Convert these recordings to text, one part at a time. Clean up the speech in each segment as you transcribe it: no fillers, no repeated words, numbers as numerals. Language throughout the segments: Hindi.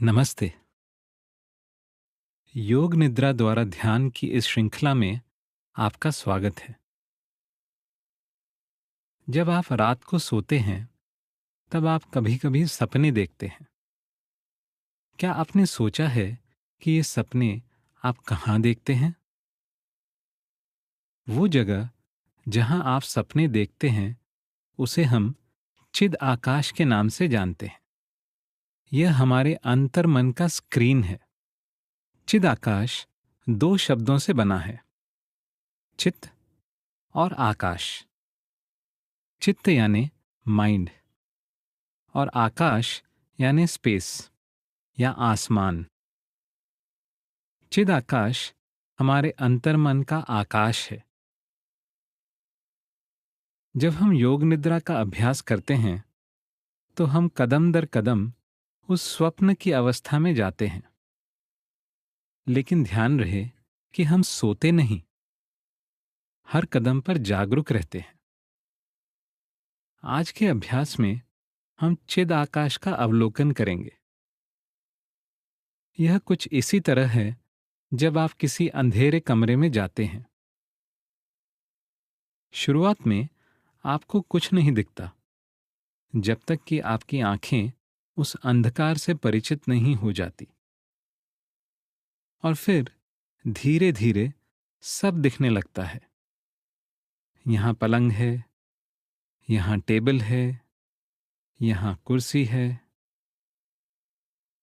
नमस्ते। योग निद्रा द्वारा ध्यान की इस श्रृंखला में आपका स्वागत है। जब आप रात को सोते हैं, तब आप कभी-कभी सपने देखते हैं। क्या आपने सोचा है कि ये सपने आप कहाँ देखते हैं? वो जगह जहाँ आप सपने देखते हैं, उसे हम चिद आकाश के नाम से जानते हैं। यह हमारे अंतर्मन का स्क्रीन है। चिद आकाश दो शब्दों से बना है, चित्त और आकाश। चित्त यानी माइंड और आकाश यानी स्पेस या आसमान। चिद आकाश हमारे अंतर्मन का आकाश है। जब हम योग निद्रा का अभ्यास करते हैं, तो हम कदम दर कदम उस स्वप्न की अवस्था में जाते हैं। लेकिन ध्यान रहे कि हम सोते नहीं, हर कदम पर जागरूक रहते हैं। आज के अभ्यास में हम चिद आकाश का अवलोकन करेंगे। यह कुछ इसी तरह है जब आप किसी अंधेरे कमरे में जाते हैं। शुरुआत में आपको कुछ नहीं दिखता, जब तक कि आपकी आंखें उस अंधकार से परिचित नहीं हो जाती। और फिर धीरे धीरे सब दिखने लगता है। यहाँ पलंग है, यहाँ टेबल है, यहाँ कुर्सी है।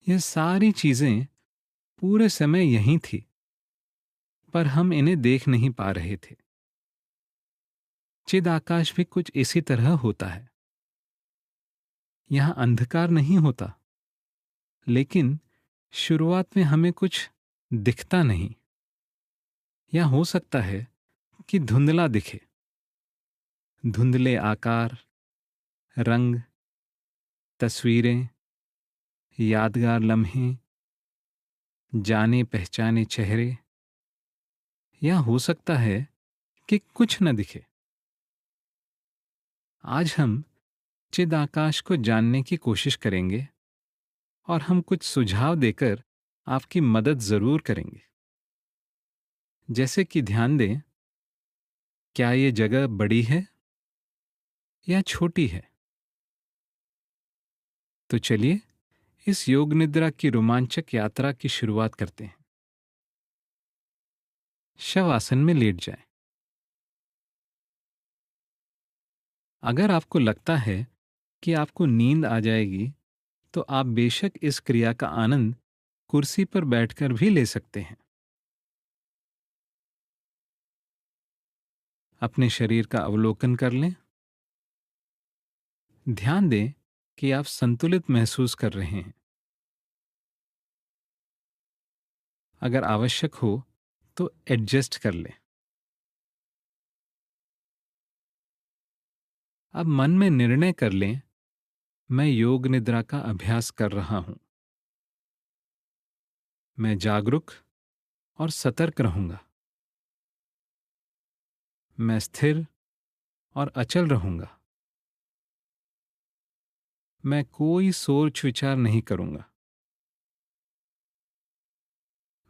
ये सारी चीजें पूरे समय यहीं थी, पर हम इन्हें देख नहीं पा रहे थे। चिद आकाश भी कुछ इसी तरह होता है। यहाँ अंधकार नहीं होता, लेकिन शुरुआत में हमें कुछ दिखता नहीं, या हो सकता है कि धुंधला दिखे। धुंधले आकार, रंग, तस्वीरें, यादगार लम्हे, जाने पहचाने चेहरे, या हो सकता है कि कुछ न दिखे। आज हम चिद आकाश को जानने की कोशिश करेंगे और हम कुछ सुझाव देकर आपकी मदद जरूर करेंगे। जैसे कि ध्यान दें, क्या ये जगह बड़ी है या छोटी है? तो चलिए इस योग निद्रा की रोमांचक यात्रा की शुरुआत करते हैं। शव आसन में लेट जाएं। अगर आपको लगता है कि आपको नींद आ जाएगी, तो आप बेशक इस क्रिया का आनंद कुर्सी पर बैठकर भी ले सकते हैं। अपने शरीर का अवलोकन कर लें। ध्यान दें कि आप संतुलित महसूस कर रहे हैं। अगर आवश्यक हो तो एडजस्ट कर लें। अब मन में निर्णय कर लें, मैं योग निद्रा का अभ्यास कर रहा हूं। मैं जागरूक और सतर्क रहूंगा। मैं स्थिर और अचल रहूंगा। मैं कोई सोच विचार नहीं करूंगा।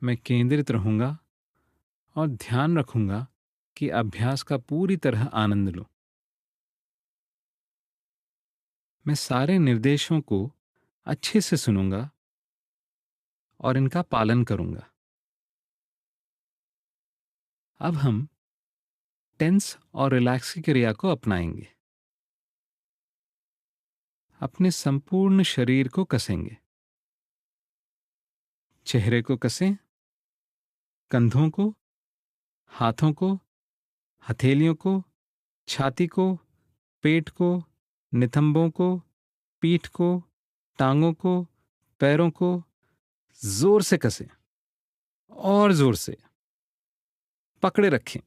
मैं केंद्रित रहूंगा और ध्यान रखूंगा कि अभ्यास का पूरी तरह आनंद लूं। मैं सारे निर्देशों को अच्छे से सुनूंगा और इनका पालन करूंगा। अब हम टेंस और रिलैक्स की क्रिया को अपनाएंगे। अपने संपूर्ण शरीर को कसेंगे। चेहरे को कसें, कंधों को, हाथों को, हथेलियों को, छाती को, पेट को, नितंबों को, पीठ को, टांगों को, पैरों को जोर से कसें और जोर से पकड़े रखें।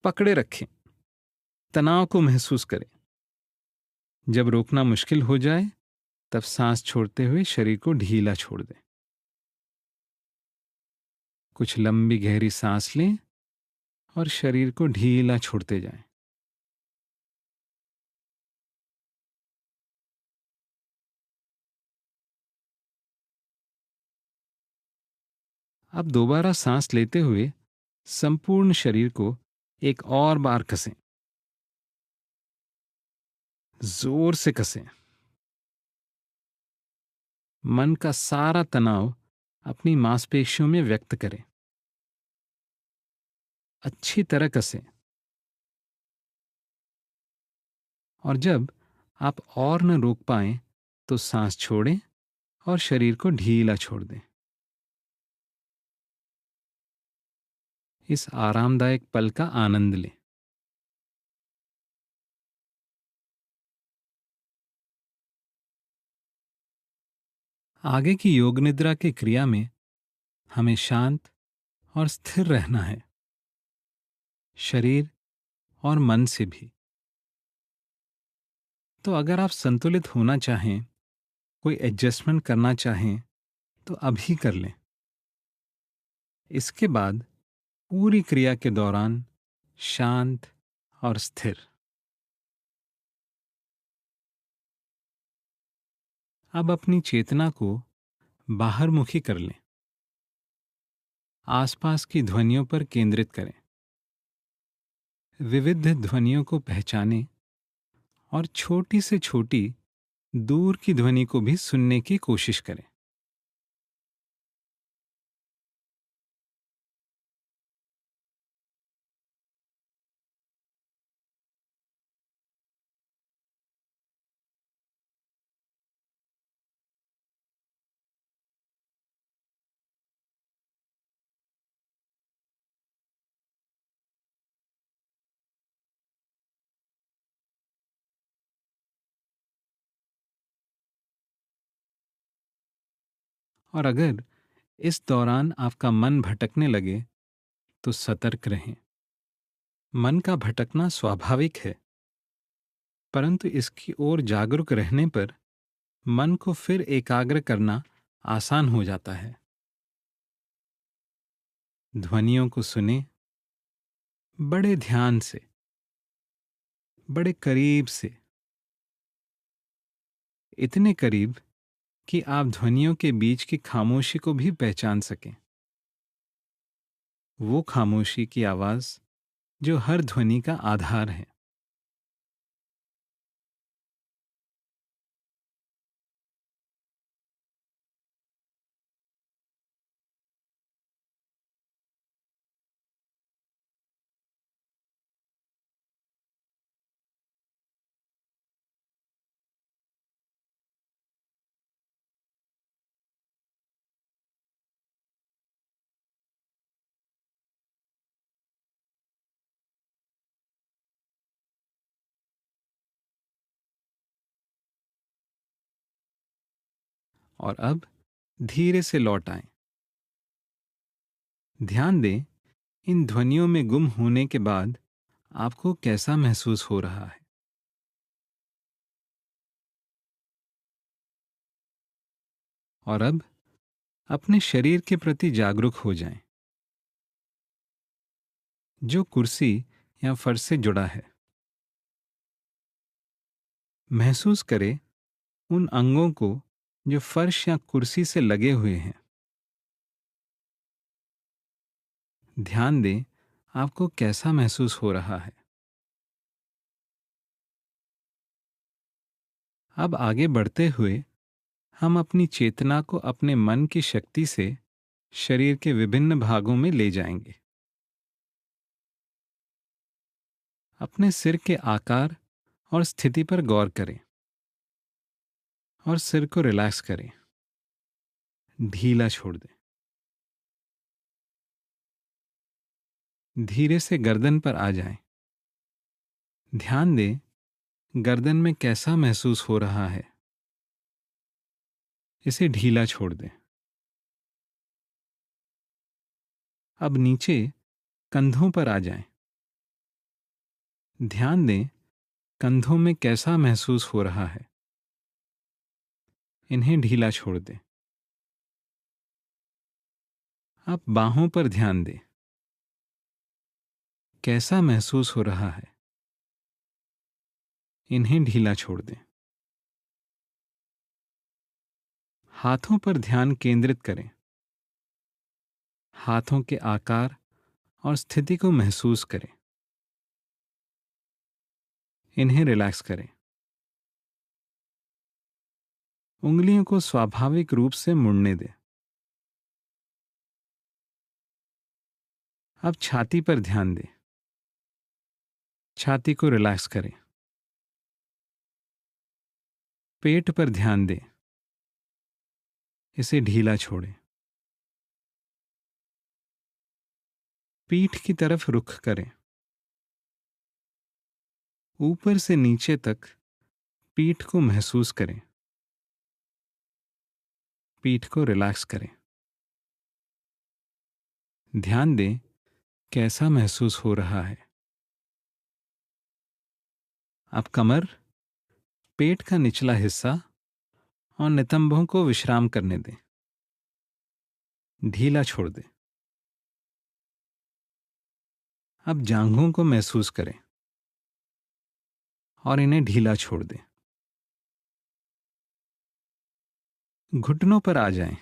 पकड़े रखें। तनाव को महसूस करें। जब रोकना मुश्किल हो जाए, तब सांस छोड़ते हुए शरीर को ढीला छोड़ दें। कुछ लंबी गहरी सांस लें और शरीर को ढीला छोड़ते जाएं। अब दोबारा सांस लेते हुए संपूर्ण शरीर को एक और बार कसें। जोर से कसें। मन का सारा तनाव अपनी मांसपेशियों में व्यक्त करें। अच्छी तरह कसें। और जब आप और न रोक पाएं तो सांस छोड़ें और शरीर को ढीला छोड़ दें। इस आरामदायक पल का आनंद लें। आगे की योग निद्रा की क्रिया में हमें शांत और स्थिर रहना है, शरीर और मन से भी। तो अगर आप संतुलित होना चाहें, कोई एडजस्टमेंट करना चाहें, तो अभी कर लें। इसके बाद पूरी क्रिया के दौरान शांत और स्थिर। अब अपनी चेतना को बाहरमुखी कर लें। आसपास की ध्वनियों पर केंद्रित करें। विविध ध्वनियों को पहचानें और छोटी से छोटी दूर की ध्वनि को भी सुनने की कोशिश करें। और अगर इस दौरान आपका मन भटकने लगे तो सतर्क रहें। मन का भटकना स्वाभाविक है, परंतु इसकी ओर जागरूक रहने पर मन को फिर एकाग्र करना आसान हो जाता है। ध्वनियों को सुने, बड़े ध्यान से, बड़े करीब से, इतने करीब कि आप ध्वनियों के बीच की खामोशी को भी पहचान सकें। वो खामोशी की आवाज जो हर ध्वनि का आधार है। और अब धीरे से लौट आएं। ध्यान दें, इन ध्वनियों में गुम होने के बाद आपको कैसा महसूस हो रहा है। और अब अपने शरीर के प्रति जागरूक हो जाएं। जो कुर्सी या फर्श से जुड़ा है, महसूस करें उन अंगों को जो फर्श या कुर्सी से लगे हुए हैं। ध्यान दें आपको कैसा महसूस हो रहा है। अब आगे बढ़ते हुए हम अपनी चेतना को अपने मन की शक्ति से शरीर के विभिन्न भागों में ले जाएंगे। अपने सिर के आकार और स्थिति पर गौर करें और सिर को रिलैक्स करें, ढीला छोड़ दें। धीरे से गर्दन पर आ जाएं। ध्यान दें गर्दन में कैसा महसूस हो रहा है। इसे ढीला छोड़ दें। अब नीचे कंधों पर आ जाएं। ध्यान दें कंधों में कैसा महसूस हो रहा है। इन्हें ढीला छोड़ दें। अब बाहों पर ध्यान दें। कैसा महसूस हो रहा है। इन्हें ढीला छोड़ दें। हाथों पर ध्यान केंद्रित करें। हाथों के आकार और स्थिति को महसूस करें। इन्हें रिलैक्स करें। उंगलियों को स्वाभाविक रूप से मुड़ने दें। अब छाती पर ध्यान दें। छाती को रिलैक्स करें। पेट पर ध्यान दें। इसे ढीला छोड़ें। पीठ की तरफ रुख करें। ऊपर से नीचे तक पीठ को महसूस करें। पीठ को रिलैक्स करें। ध्यान दें कैसा महसूस हो रहा है। अब कमर, पेट का निचला हिस्सा और नितंबों को विश्राम करने दें। ढीला छोड़ दें। अब जांघों को महसूस करें और इन्हें ढीला छोड़ दें। घुटनों पर आ जाएं।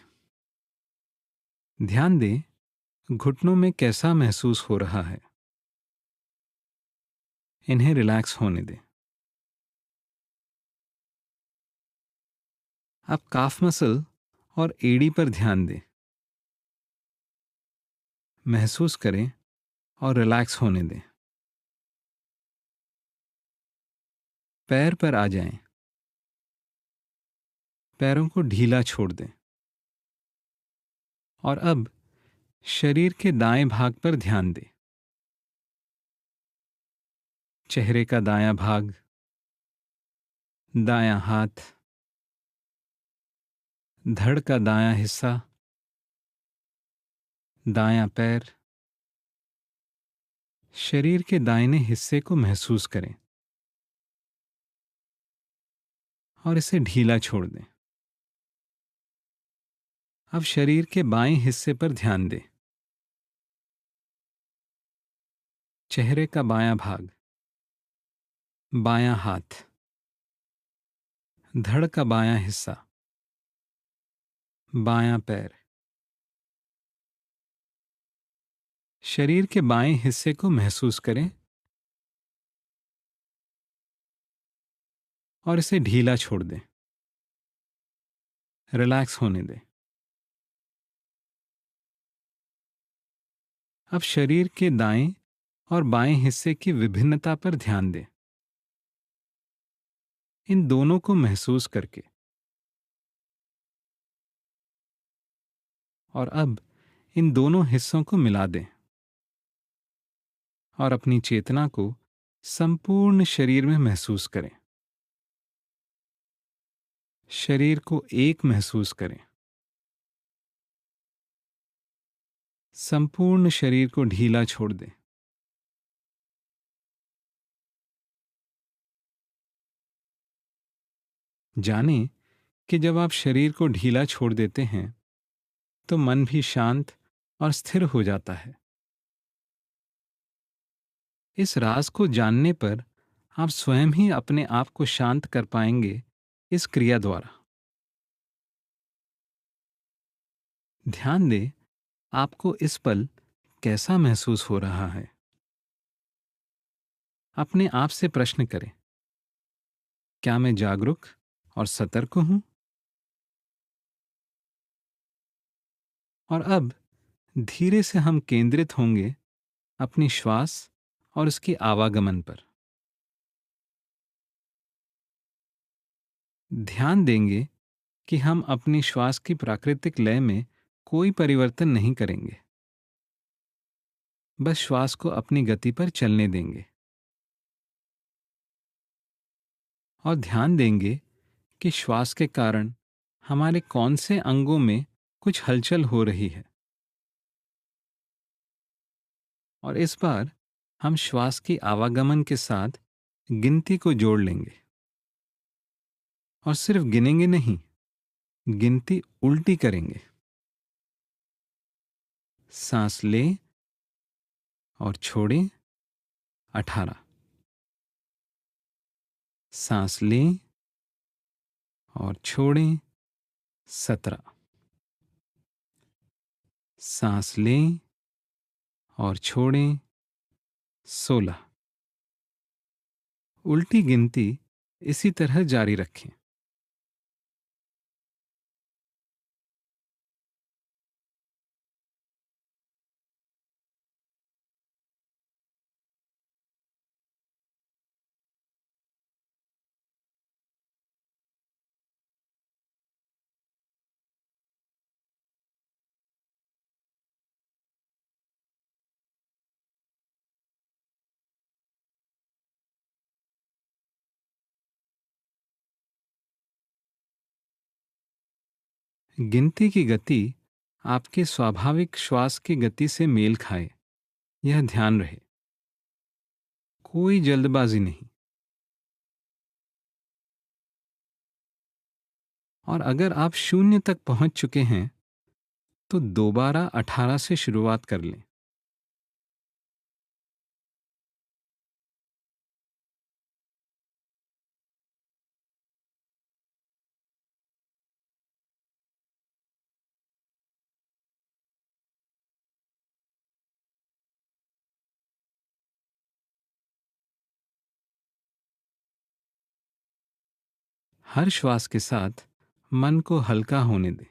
ध्यान दें घुटनों में कैसा महसूस हो रहा है। इन्हें रिलैक्स होने दें। अब काफ मसल और एड़ी पर ध्यान दें। महसूस करें और रिलैक्स होने दें। पैर पर आ जाएं। पैरों को ढीला छोड़ दें। और अब शरीर के दाएं भाग पर ध्यान दें। चेहरे का दायां भाग, दायां हाथ, धड़ का दायां हिस्सा, दायां पैर। शरीर के दाहिने हिस्से को महसूस करें और इसे ढीला छोड़ दें। अब शरीर के बाएं हिस्से पर ध्यान दें। चेहरे का बायां भाग, बायां हाथ, धड़ का बायां हिस्सा, बायां पैर। शरीर के बाएं हिस्से को महसूस करें और इसे ढीला छोड़ दें। रिलैक्स होने दें। अब शरीर के दाएं और बाएं हिस्से की विभिन्नता पर ध्यान दें। इन दोनों को महसूस करके। और अब इन दोनों हिस्सों को मिला दें और अपनी चेतना को संपूर्ण शरीर में महसूस करें। शरीर को एक महसूस करें। संपूर्ण शरीर को ढीला छोड़ दें। जानें कि जब आप शरीर को ढीला छोड़ देते हैं तो मन भी शांत और स्थिर हो जाता है। इस राज को जानने पर आप स्वयं ही अपने आप को शांत कर पाएंगे इस क्रिया द्वारा। ध्यान दें आपको इस पल कैसा महसूस हो रहा है। अपने आप से प्रश्न करें, क्या मैं जागरूक और सतर्क हूं? और अब धीरे से हम केंद्रित होंगे अपनी श्वास और उसकी आवागमन पर। ध्यान देंगे कि हम अपनी श्वास की प्राकृतिक लय में कोई परिवर्तन नहीं करेंगे। बस श्वास को अपनी गति पर चलने देंगे और ध्यान देंगे कि श्वास के कारण हमारे कौन से अंगों में कुछ हलचल हो रही है। और इस बार हम श्वास की आवागमन के साथ गिनती को जोड़ लेंगे और सिर्फ गिनेंगे नहीं, गिनती उल्टी करेंगे। सांस लें और छोड़ें 18। सांस लें और छोड़ें 17। सांस लें और छोड़ें। 16। उल्टी गिनती इसी तरह जारी रखें। गिनती की गति आपके स्वाभाविक श्वास की गति से मेल खाए, यह ध्यान रहे। कोई जल्दबाजी नहीं। और अगर आप 0 तक पहुंच चुके हैं तो दोबारा 18 से शुरुआत कर लें। हर श्वास के साथ मन को हल्का होने दें।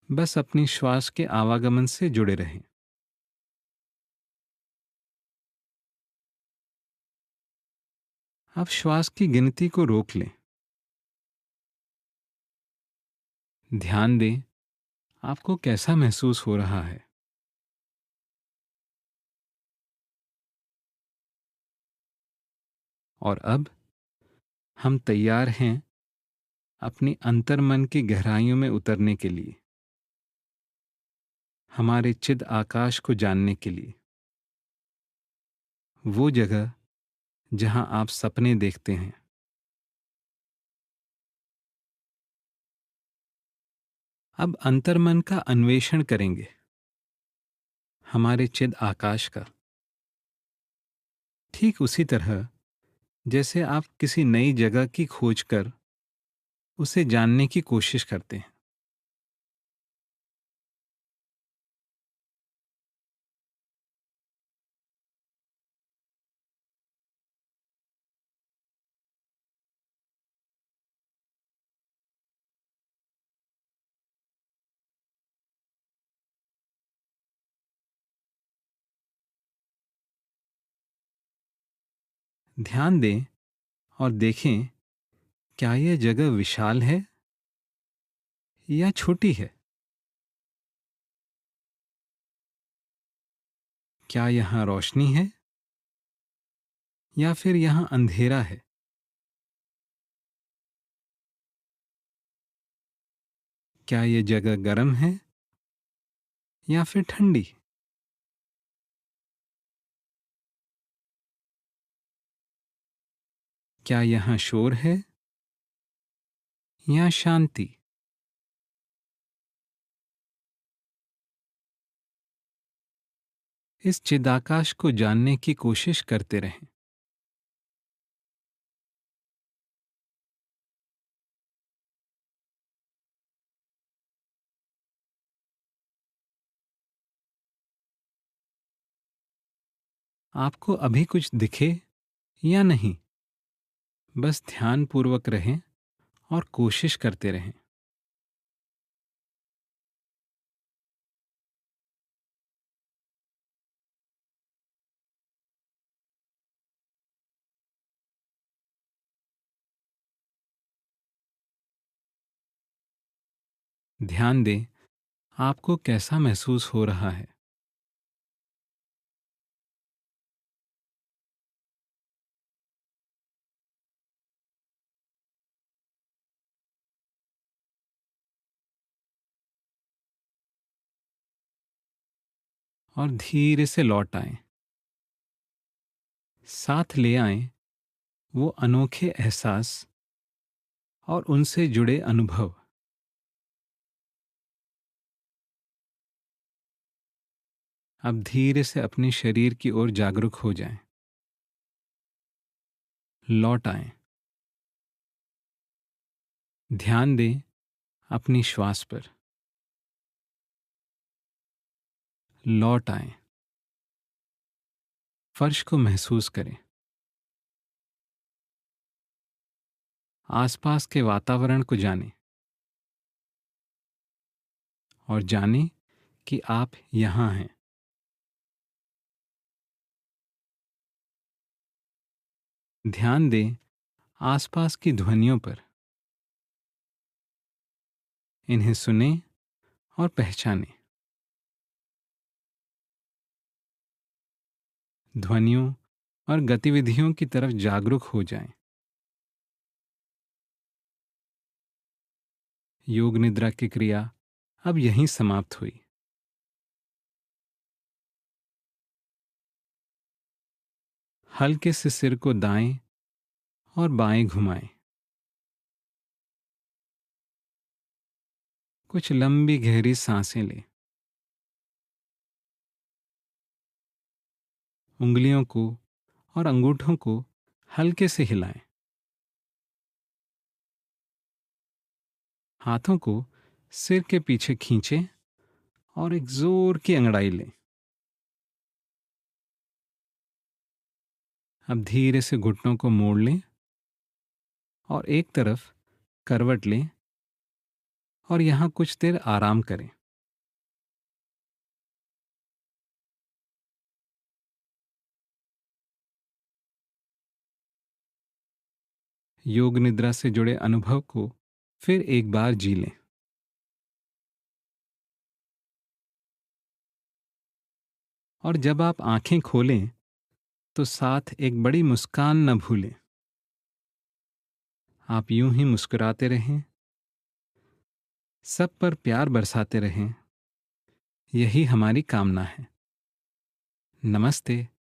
बस अपनी श्वास के आवागमन से जुड़े रहें। अब श्वास की गिनती को रोक लें। ध्यान दें आपको कैसा महसूस हो रहा है। और अब हम तैयार हैं अपनी अंतर्मन की गहराइयों में उतरने के लिए, हमारे चिद आकाश को जानने के लिए। वो जगह जहां आप सपने देखते हैं। अब अंतर्मन का अन्वेषण करेंगे, हमारे चिद आकाश का। ठीक उसी तरह जैसे आप किसी नई जगह की खोज कर उसे जानने की कोशिश करते हैं। ध्यान दें और देखें क्या यह जगह विशाल है या छोटी है। क्या यहाँ रोशनी है या फिर यहाँ अंधेरा है। क्या यह जगह गर्म है या फिर ठंडी। क्या यहाँ शोर है या शांति। इस चिदाकाश को जानने की कोशिश करते रहें। आपको अभी कुछ दिखे या नहीं, बस ध्यानपूर्वक रहें और कोशिश करते रहें। ध्यान दें आपको कैसा महसूस हो रहा है। और धीरे से लौट आएं। साथ ले आएं वो अनोखे एहसास और उनसे जुड़े अनुभव। अब धीरे से अपने शरीर की ओर जागरूक हो जाएं। लौट आएं। ध्यान दें अपनी श्वास पर। लौट आएं। फर्श को महसूस करें। आसपास के वातावरण को जानें और जानें कि आप यहां हैं। ध्यान दें आसपास की ध्वनियों पर। इन्हें सुनें और पहचानें। ध्वनियों और गतिविधियों की तरफ जागरूक हो जाएं। योग निद्रा की क्रिया अब यहीं समाप्त हुई। हल्के से सिर को दाएं और बाएं घुमाएं। कुछ लंबी गहरी सांसें लें। उंगलियों को और अंगूठों को हल्के से हिलाएं। हाथों को सिर के पीछे खींचें और एक जोर की अंगड़ाई लें। अब धीरे से घुटनों को मोड़ लें और एक तरफ करवट लें और यहां कुछ देर आराम करें। योग निद्रा से जुड़े अनुभव को फिर एक बार जी लें। और जब आप आंखें खोलें तो साथ एक बड़ी मुस्कान न भूलें। आप यूं ही मुस्कुराते रहें, सब पर प्यार बरसाते रहें, यही हमारी कामना है। नमस्ते।